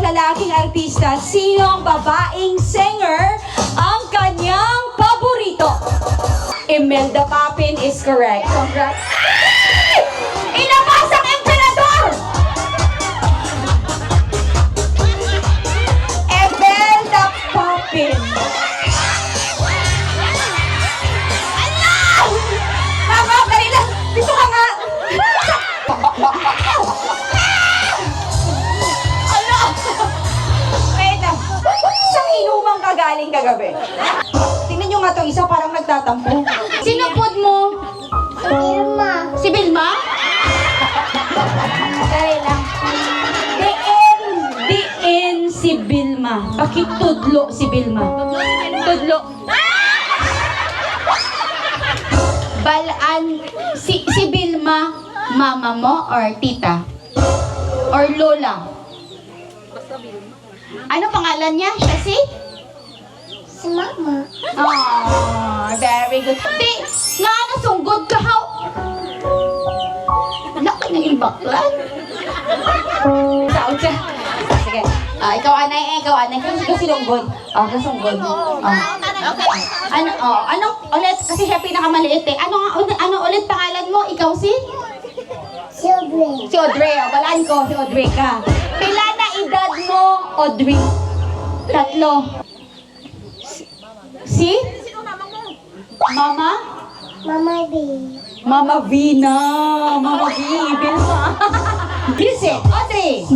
lalaking artista, sino ang babaeng singer ang kanyang paborito? Imelda Papin is correct. Congrats. Inabasang emperador! Imelda Papin. Ano? Mama, dali lang. Dito ka nga. Ano? Wait lang. Isang inumang kagaling kagabi. Tingnan nyo nga itong isa, parang nagtatampo. Sino pod mo? Vilma. Si Vilma? Dali lang. Diin si Vilma. Bakit tudlo si Vilma? Tudlo. Balaan si Vilma, mama mo or tita? Or lola? Ano pangalan niya? Siya si? Si Mama. Oh, very good. Di, nga nasunggod ka haw. Laki ng imbaklan. Sao siya? Sige. Ikaw anay. Kasi sinunggod. Kasunggod. Ano ulit? Kasi siya pinakamaliit eh. Ano ulit pangalan mo? Ikaw si? Si Audrey. Si Audrey. Balaan ko, si Audrey ka. Pila na edad mo, Audrey? 3. Si? Mama? Mama B. Mama Vina. Mama V. Vilma. Grise. Audrey.